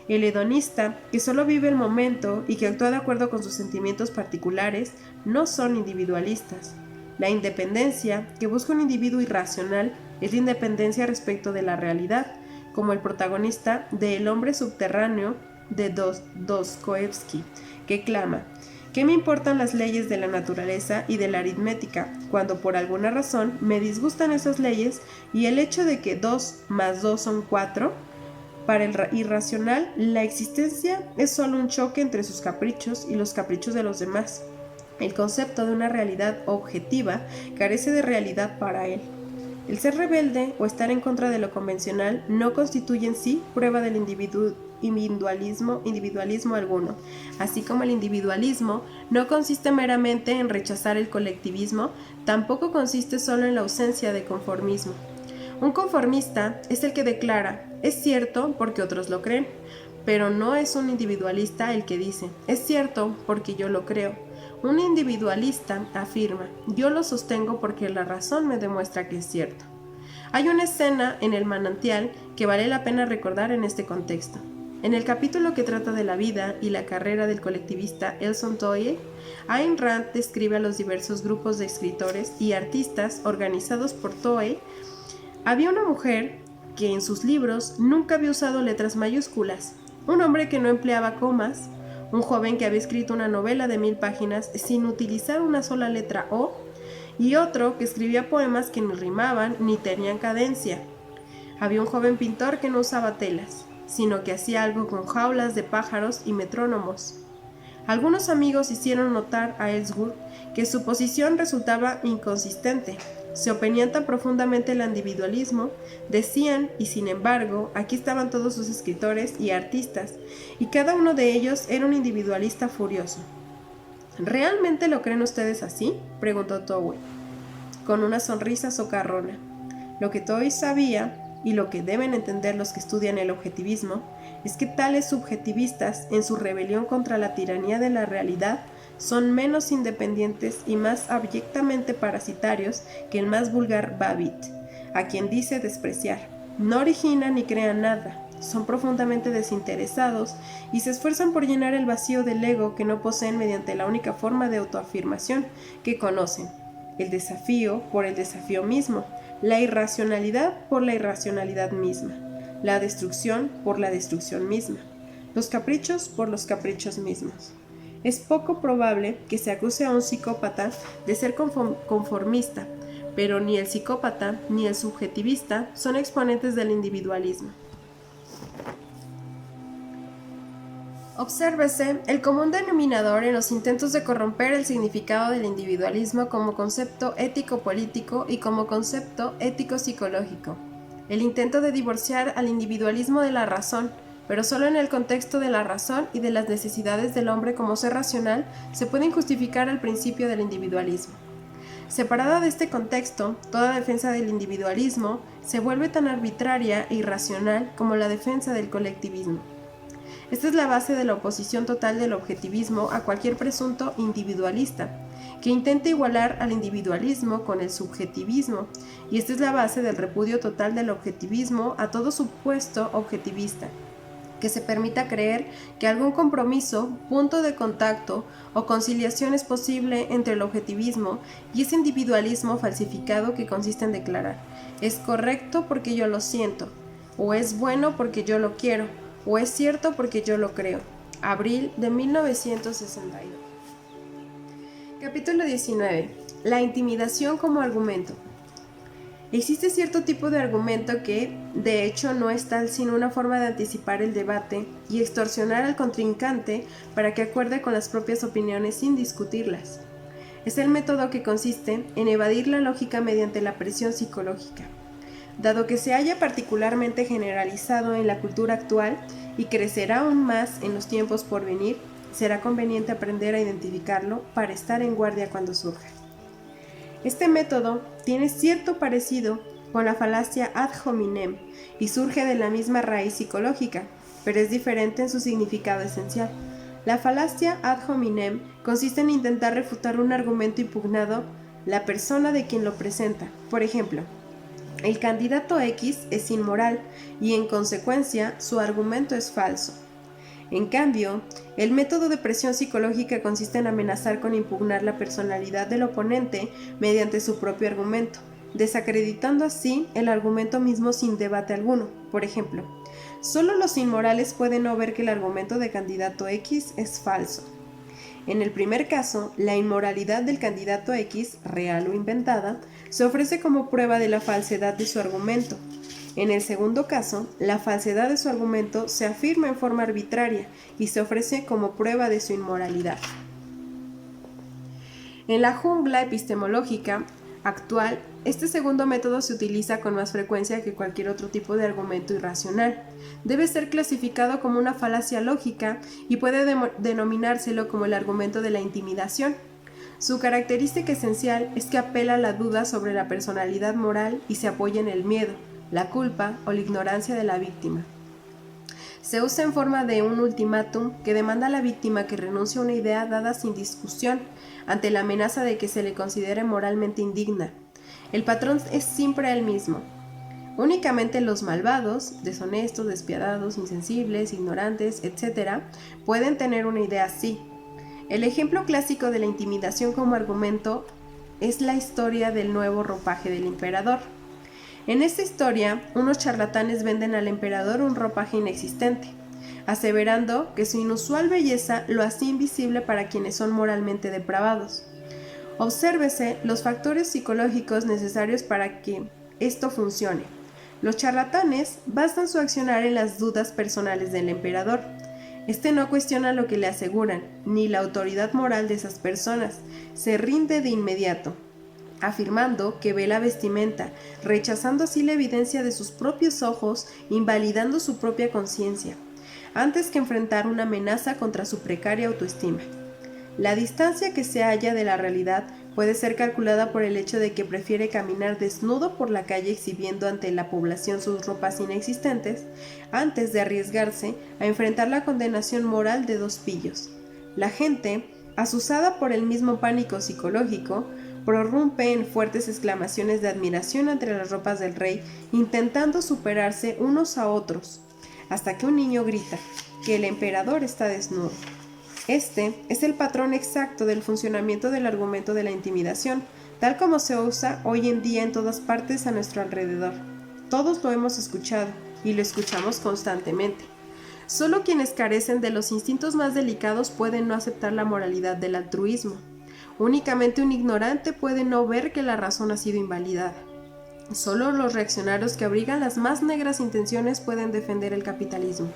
El hedonista, que solo vive el momento y que actúa de acuerdo con sus sentimientos particulares, no son individualistas. La independencia, que busca un individuo irracional, es la independencia respecto de la realidad, como el protagonista de El hombre subterráneo de Dostoevsky, que clama: ¿qué me importan las leyes de la naturaleza y de la aritmética, cuando por alguna razón me disgustan esas leyes y el hecho de que 2 más 2 son 4? Para el irracional, la existencia es solo un choque entre sus caprichos y los caprichos de los demás. El concepto de una realidad objetiva carece de realidad para él. El ser rebelde o estar en contra de lo convencional no constituye en sí prueba del individualismo alguno, así como el individualismo no consiste meramente en rechazar el colectivismo, tampoco consiste solo en la ausencia de conformismo. Un conformista es el que declara: es cierto porque otros lo creen, pero no es un individualista el que dice: es cierto porque yo lo creo. Un individualista afirma: yo lo sostengo porque la razón me demuestra que es cierto. Hay una escena en El manantial que vale la pena recordar en este contexto. En el capítulo que trata de la vida y la carrera del colectivista Elson Toye, Ayn Rand describe a los diversos grupos de escritores y artistas organizados por Toye. Había una mujer que en sus libros nunca había usado letras mayúsculas, un hombre que no empleaba comas, un joven que había escrito una novela de 1000 páginas sin utilizar una sola letra O, y otro que escribía poemas que ni rimaban ni tenían cadencia. Había un joven pintor que no usaba telas, sino que hacía algo con jaulas de pájaros y metrónomos. Algunos amigos hicieron notar a Ellsworth que su posición resultaba inconsistente. Se oponían tan profundamente al individualismo, decían, y sin embargo, aquí estaban todos sus escritores y artistas, y cada uno de ellos era un individualista furioso. ¿Realmente lo creen ustedes así?, preguntó Towe, con una sonrisa socarrona. Lo que Towe sabía, y lo que deben entender los que estudian el objetivismo, es que tales subjetivistas, en su rebelión contra la tiranía de la realidad, son menos independientes y más abyectamente parasitarios que el más vulgar Babbitt, a quien dice despreciar. No originan ni crean nada, son profundamente desinteresados y se esfuerzan por llenar el vacío del ego que no poseen mediante la única forma de autoafirmación que conocen, el desafío por el desafío mismo, la irracionalidad por la irracionalidad misma, la destrucción por la destrucción misma, los caprichos por los caprichos mismos. Es poco probable que se acuse a un psicópata de ser conformista, pero ni el psicópata ni el subjetivista son exponentes del individualismo. Obsérvese el común denominador en los intentos de corromper el significado del individualismo como concepto ético-político y como concepto ético-psicológico. El intento de divorciar al individualismo de la razón, pero solo en el contexto de la razón y de las necesidades del hombre como ser racional, se pueden justificar el principio del individualismo. Separada de este contexto, toda defensa del individualismo se vuelve tan arbitraria e irracional como la defensa del colectivismo. Esta es la base de la oposición total del objetivismo a cualquier presunto individualista, que intente igualar al individualismo con el subjetivismo, y esta es la base del repudio total del objetivismo a todo supuesto objetivista, que se permita creer que algún compromiso, punto de contacto o conciliación es posible entre el objetivismo y ese individualismo falsificado que consiste en declarar: es correcto porque yo lo siento, o es bueno porque yo lo quiero, o es cierto porque yo lo creo. Abril de 1962. Capítulo 19. La intimidación como argumento. Existe cierto tipo de argumento que, de hecho, no es tal sino una forma de anticipar el debate y extorsionar al contrincante para que acuerde con las propias opiniones sin discutirlas. Es el método que consiste en evadir la lógica mediante la presión psicológica. Dado que se haya particularmente generalizado en la cultura actual y crecerá aún más en los tiempos por venir, será conveniente aprender a identificarlo para estar en guardia cuando surja. Este método tiene cierto parecido con la falacia ad hominem y surge de la misma raíz psicológica, pero es diferente en su significado esencial. La falacia ad hominem consiste en intentar refutar un argumento impugnado la persona de quien lo presenta. Por ejemplo, el candidato X es inmoral y en consecuencia su argumento es falso. En cambio, el método de presión psicológica consiste en amenazar con impugnar la personalidad del oponente mediante su propio argumento, desacreditando así el argumento mismo sin debate alguno. Por ejemplo, solo los inmorales pueden no ver que el argumento de candidato X es falso. En el primer caso, la inmoralidad del candidato X, real o inventada, se ofrece como prueba de la falsedad de su argumento. En el segundo caso, la falsedad de su argumento se afirma en forma arbitraria y se ofrece como prueba de su inmoralidad. En la jungla epistemológica actual, este segundo método se utiliza con más frecuencia que cualquier otro tipo de argumento irracional. Debe ser clasificado como una falacia lógica y puede denominárselo como el argumento de la intimidación. Su característica esencial es que apela a la duda sobre la personalidad moral y se apoya en el miedo, la culpa o la ignorancia de la víctima. Se usa en forma de un ultimátum que demanda a la víctima que renuncie a una idea dada sin discusión ante la amenaza de que se le considere moralmente indigna. El patrón es siempre el mismo. Únicamente los malvados, deshonestos, despiadados, insensibles, ignorantes, etc., pueden tener una idea así. El ejemplo clásico de la intimidación como argumento es la historia del nuevo ropaje del emperador. En esta historia, unos charlatanes venden al emperador un ropaje inexistente, aseverando que su inusual belleza lo hace invisible para quienes son moralmente depravados. Obsérvese los factores psicológicos necesarios para que esto funcione. Los charlatanes basan su accionar en las dudas personales del emperador. Este no cuestiona lo que le aseguran, ni la autoridad moral de esas personas, se rinde de inmediato, afirmando que ve la vestimenta, rechazando así la evidencia de sus propios ojos, invalidando su propia conciencia, antes que enfrentar una amenaza contra su precaria autoestima. La distancia que se halla de la realidad puede ser calculada por el hecho de que prefiere caminar desnudo por la calle exhibiendo ante la población sus ropas inexistentes, antes de arriesgarse a enfrentar la condenación moral de dos pillos. La gente, azuzada por el mismo pánico psicológico, prorrumpe en fuertes exclamaciones de admiración ante las ropas del rey, intentando superarse unos a otros, hasta que un niño grita que el emperador está desnudo. Este es el patrón exacto del funcionamiento del argumento de la intimidación, tal como se usa hoy en día en todas partes a nuestro alrededor. Todos lo hemos escuchado y lo escuchamos constantemente. Solo quienes carecen de los instintos más delicados pueden no aceptar la moralidad del altruismo. Únicamente un ignorante puede no ver que la razón ha sido invalidada. Solo los reaccionarios que abrigan las más negras intenciones pueden defender el capitalismo.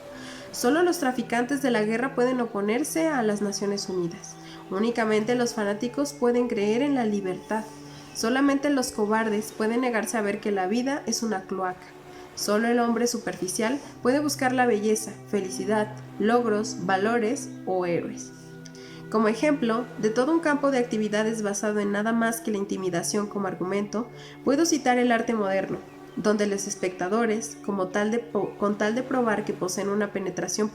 Solo los traficantes de la guerra pueden oponerse a las Naciones Unidas. Únicamente los fanáticos pueden creer en la libertad. Solamente los cobardes pueden negarse a ver que la vida es una cloaca. Solo el hombre superficial puede buscar la belleza, felicidad, logros, valores o héroes. Como ejemplo de todo un campo de actividades basado en nada más que la intimidación como argumento, puedo citar el arte moderno, donde los espectadores, con tal de probar que poseen una penetración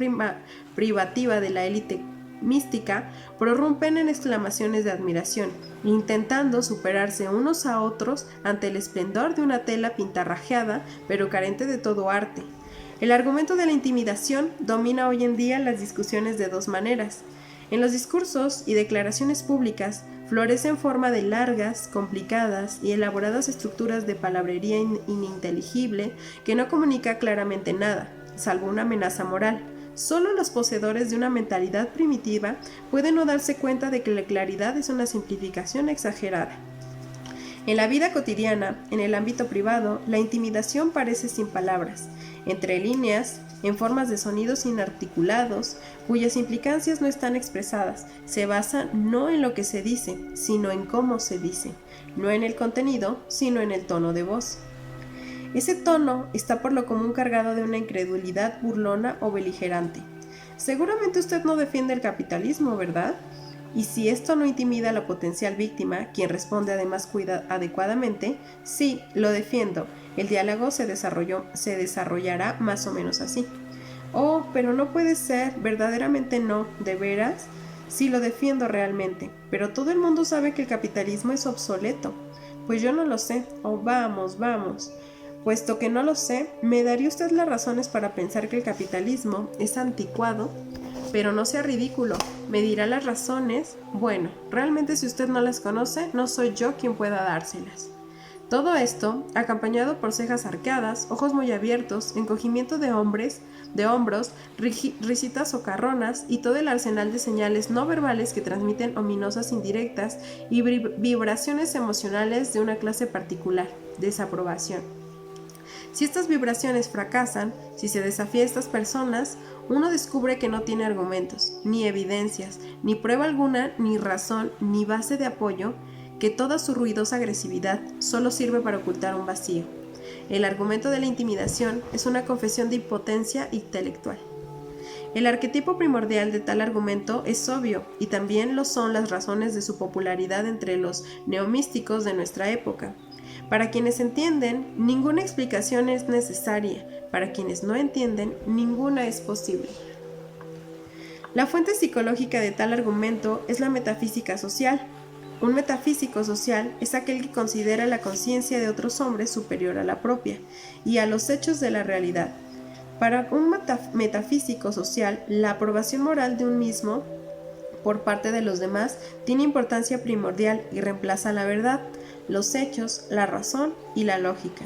privativa de la élite mística, prorrumpen en exclamaciones de admiración, intentando superarse unos a otros ante el esplendor de una tela pintarrajeada, pero carente de todo arte. El argumento de la intimidación domina hoy en día las discusiones de dos maneras. En los discursos y declaraciones públicas florece en forma de largas, complicadas y elaboradas estructuras de palabrería ininteligible que no comunica claramente nada, salvo una amenaza moral. Solo los poseedores de una mentalidad primitiva pueden no darse cuenta de que la claridad es una simplificación exagerada. En la vida cotidiana, en el ámbito privado, la intimidación parece sin palabras, entre líneas, en formas de sonidos inarticulados, cuyas implicancias no están expresadas, se basa no en lo que se dice, sino en cómo se dice, no en el contenido, sino en el tono de voz. Ese tono está por lo común cargado de una incredulidad burlona o beligerante. Seguramente usted no defiende el capitalismo, ¿verdad? Y si esto no intimida a la potencial víctima, quien responde además adecuadamente, sí, lo defiendo. El diálogo se desarrollará más o menos así. Oh, pero no puede ser, verdaderamente no, ¿de veras? Sí, lo defiendo realmente, pero todo el mundo sabe que el capitalismo es obsoleto. Pues yo no lo sé. Oh, vamos. Puesto que no lo sé, ¿me daría usted las razones para pensar que el capitalismo es anticuado? Pero no sea ridículo, me dirá las razones. Bueno, realmente si usted no las conoce, no soy yo quien pueda dárselas. Todo esto, acompañado por cejas arqueadas, ojos muy abiertos, encogimiento de hombros, risitas socarronas y todo el arsenal de señales no verbales que transmiten ominosas indirectas y vibraciones emocionales de una clase particular, desaprobación. Si estas vibraciones fracasan, si se desafía a estas personas, uno descubre que no tiene argumentos, ni evidencias, ni prueba alguna, ni razón, ni base de apoyo, que toda su ruidosa agresividad solo sirve para ocultar un vacío. El argumento de la intimidación es una confesión de impotencia intelectual. El arquetipo primordial de tal argumento es obvio, y también lo son las razones de su popularidad entre los neomísticos de nuestra época. Para quienes entienden, ninguna explicación es necesaria. Para quienes no entienden, ninguna es posible. La fuente psicológica de tal argumento es la metafísica social. Un metafísico social es aquel que considera la conciencia de otros hombres superior a la propia y a los hechos de la realidad. Para un metafísico social, la aprobación moral de un mismo por parte de los demás tiene importancia primordial y reemplaza la verdad, los hechos, la razón y la lógica.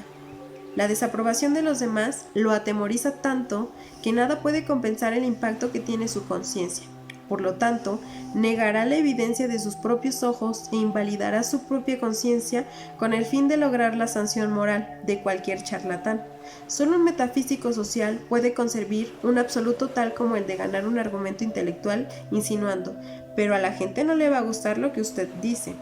La desaprobación de los demás lo atemoriza tanto que nada puede compensar el impacto que tiene su conciencia. Por lo tanto, negará la evidencia de sus propios ojos e invalidará su propia conciencia con el fin de lograr la sanción moral de cualquier charlatán. Solo un metafísico social puede concebir un absoluto tal como el de ganar un argumento intelectual insinuando, pero a la gente no le va a gustar lo que usted dice.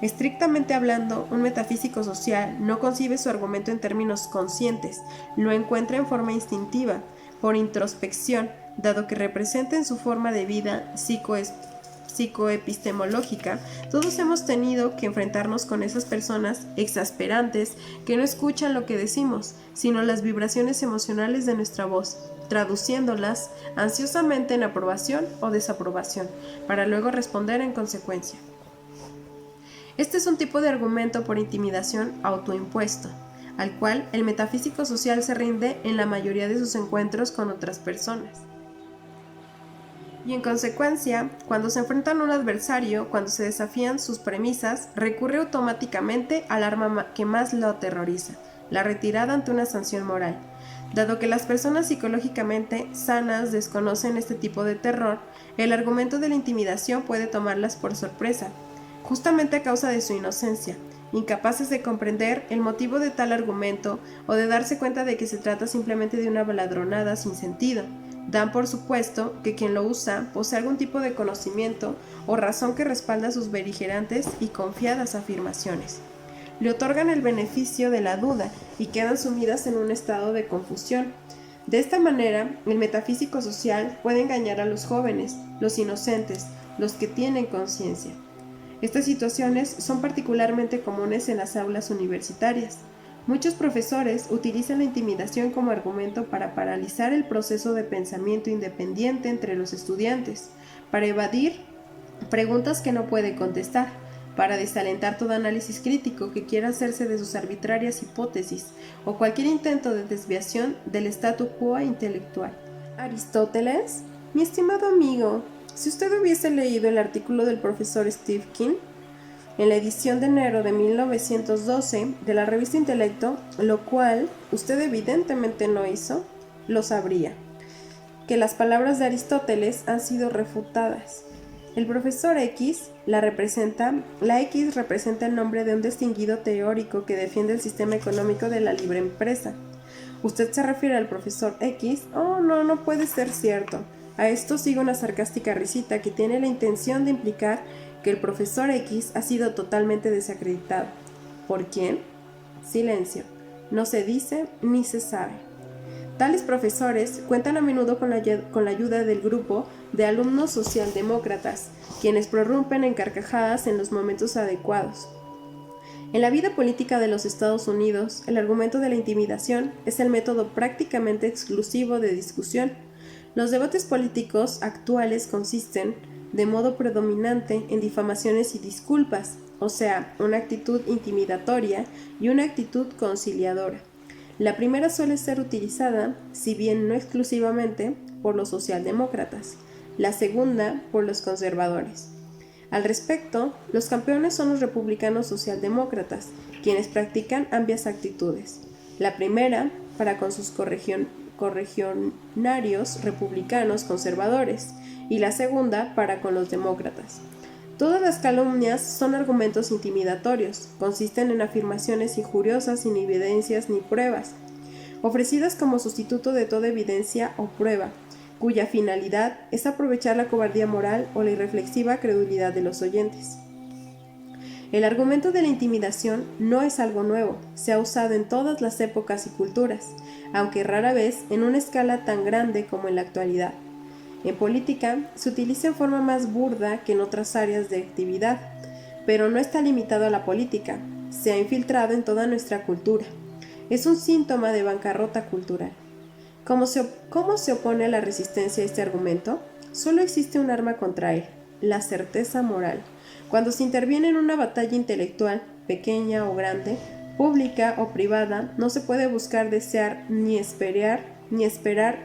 Estrictamente hablando, un metafísico social no concibe su argumento en términos conscientes, lo encuentra en forma instintiva, por introspección, dado que representa en su forma de vida psicoepistemológica. Todos hemos tenido que enfrentarnos con esas personas exasperantes que no escuchan lo que decimos, sino las vibraciones emocionales de nuestra voz, traduciéndolas ansiosamente en aprobación o desaprobación, para luego responder en consecuencia. Este es un tipo de argumento por intimidación autoimpuesto, al cual el metafísico social se rinde en la mayoría de sus encuentros con otras personas. Y en consecuencia, cuando se enfrentan a un adversario, cuando se desafían sus premisas, recurre automáticamente al arma que más lo aterroriza, la retirada ante una sanción moral. Dado que las personas psicológicamente sanas desconocen este tipo de terror, el argumento de la intimidación puede tomarlas por sorpresa, justamente a causa de su inocencia, incapaces de comprender el motivo de tal argumento o de darse cuenta de que se trata simplemente de una baladronada sin sentido. Dan por supuesto que quien lo usa posee algún tipo de conocimiento o razón que respalda sus beligerantes y confiadas afirmaciones. Le otorgan el beneficio de la duda y quedan sumidas en un estado de confusión. De esta manera, el metafísico social puede engañar a los jóvenes, los inocentes, los que tienen conciencia. Estas situaciones son particularmente comunes en las aulas universitarias. Muchos profesores utilizan la intimidación como argumento para paralizar el proceso de pensamiento independiente entre los estudiantes, para evadir preguntas que no puede contestar, para desalentar todo análisis crítico que quiera hacerse de sus arbitrarias hipótesis o cualquier intento de desviación del statu quo intelectual. Aristóteles, mi estimado amigo, si usted hubiese leído el artículo del profesor Steve King en la edición de enero de 1912 de la revista Intelecto, lo cual usted evidentemente no hizo, lo sabría, que las palabras de Aristóteles han sido refutadas. El profesor X la X representa el nombre de un distinguido teórico que defiende el sistema económico de la libre empresa. ¿Usted se refiere al profesor X? Oh, no puede ser cierto. A esto sigue una sarcástica risita que tiene la intención de implicar que el profesor X ha sido totalmente desacreditado. ¿Por quién? Silencio. No se dice ni se sabe. Tales profesores cuentan a menudo con la ayuda del grupo de alumnos socialdemócratas, quienes prorrumpen en carcajadas en los momentos adecuados. En la vida política de los Estados Unidos, el argumento de la intimidación es el método prácticamente exclusivo de discusión. Los debates políticos actuales consisten, de modo predominante, en difamaciones y disculpas, o sea, una actitud intimidatoria y una actitud conciliadora. La primera suele ser utilizada, si bien no exclusivamente, por los socialdemócratas, la segunda por los conservadores. Al respecto, los campeones son los republicanos socialdemócratas, quienes practican ambas actitudes. La primera, para con sus correligionarios republicanos conservadores, y la segunda, para con los demócratas. Todas las calumnias son argumentos intimidatorios, consisten en afirmaciones injuriosas sin evidencias ni pruebas, ofrecidas como sustituto de toda evidencia o prueba, cuya finalidad es aprovechar la cobardía moral o la irreflexiva credulidad de los oyentes. El argumento de la intimidación no es algo nuevo, se ha usado en todas las épocas y culturas, aunque rara vez en una escala tan grande como en la actualidad. En política se utiliza en forma más burda que en otras áreas de actividad, pero no está limitado a la política, se ha infiltrado en toda nuestra cultura. Es un síntoma de bancarrota cultural. ¿Cómo se opone a la resistencia a este argumento? Solo existe un arma contra él, la certeza moral. Cuando se interviene en una batalla intelectual, pequeña o grande, pública o privada, no se puede buscar, desear ni esperar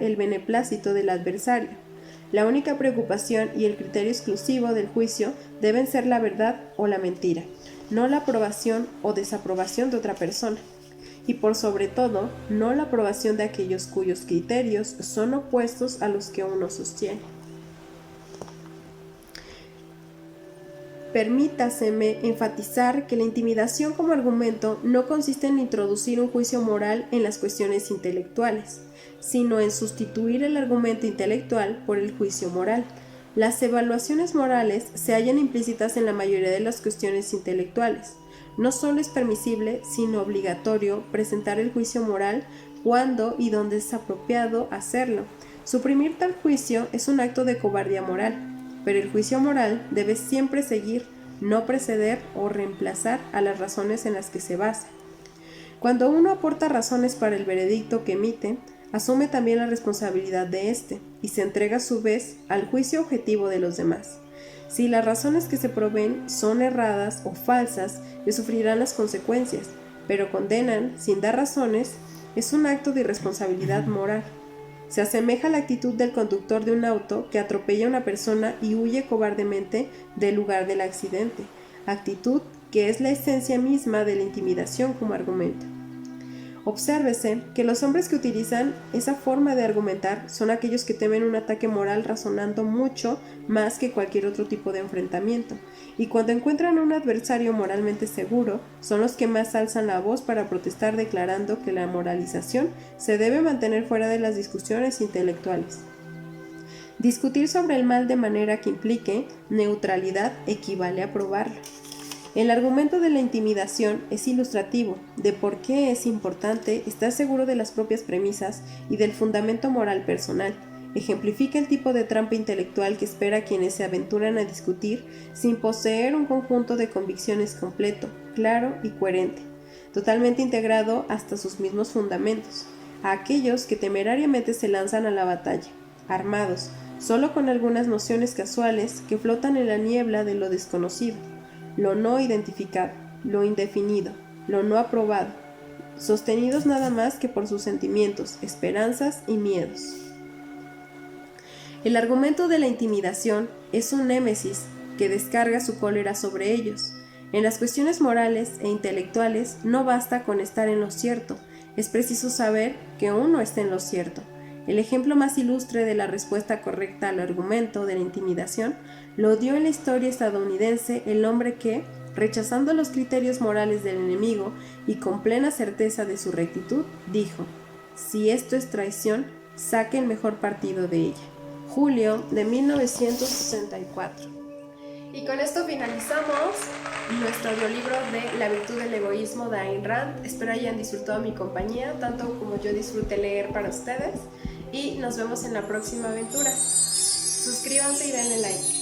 el beneplácito del adversario. La única preocupación y el criterio exclusivo del juicio deben ser la verdad o la mentira, no la aprobación o desaprobación de otra persona. Y por sobre todo, no la aprobación de aquellos cuyos criterios son opuestos a los que uno sostiene. Permítaseme enfatizar que la intimidación como argumento no consiste en introducir un juicio moral en las cuestiones intelectuales, sino en sustituir el argumento intelectual por el juicio moral. Las evaluaciones morales se hallan implícitas en la mayoría de las cuestiones intelectuales. No solo es permisible, sino obligatorio presentar el juicio moral cuando y donde es apropiado hacerlo. Suprimir tal juicio es un acto de cobardía moral, pero el juicio moral debe siempre seguir, no preceder o reemplazar a las razones en las que se basa. Cuando uno aporta razones para el veredicto que emite, asume también la responsabilidad de éste y se entrega a su vez al juicio objetivo de los demás. Si las razones que se proveen son erradas o falsas, le sufrirán las consecuencias, pero condenan sin dar razones es un acto de irresponsabilidad moral. Se asemeja a la actitud del conductor de un auto que atropella a una persona y huye cobardemente del lugar del accidente, actitud que es la esencia misma de la intimidación como argumento. Obsérvese que los hombres que utilizan esa forma de argumentar son aquellos que temen un ataque moral razonando mucho más que cualquier otro tipo de enfrentamiento, y cuando encuentran un adversario moralmente seguro, son los que más alzan la voz para protestar declarando que la moralización se debe mantener fuera de las discusiones intelectuales. Discutir sobre el mal de manera que implique neutralidad equivale a probarlo. El argumento de la intimidación es ilustrativo de por qué es importante estar seguro de las propias premisas y del fundamento moral personal. Ejemplifica el tipo de trampa intelectual que espera quienes se aventuran a discutir sin poseer un conjunto de convicciones completo, claro y coherente, totalmente integrado hasta sus mismos fundamentos, a aquellos que temerariamente se lanzan a la batalla, armados, solo con algunas nociones casuales que flotan en la niebla de lo desconocido, lo no identificado, lo indefinido, lo no aprobado, sostenidos nada más que por sus sentimientos, esperanzas y miedos. El argumento de la intimidación es un némesis que descarga su cólera sobre ellos. En las cuestiones morales e intelectuales no basta con estar en lo cierto, es preciso saber que uno está en lo cierto. El ejemplo más ilustre de la respuesta correcta al argumento de la intimidación lo dio en la historia estadounidense el hombre que, rechazando los criterios morales del enemigo y con plena certeza de su rectitud, dijo: «Si esto es traición, saque el mejor partido de ella». Julio de 1964. Y con esto finalizamos nuestro audiolibro de La virtud del egoísmo de Ayn Rand. Espero hayan disfrutado mi compañía, tanto como yo disfruté leer para ustedes. Y nos vemos en la próxima aventura. Suscríbanse y denle like.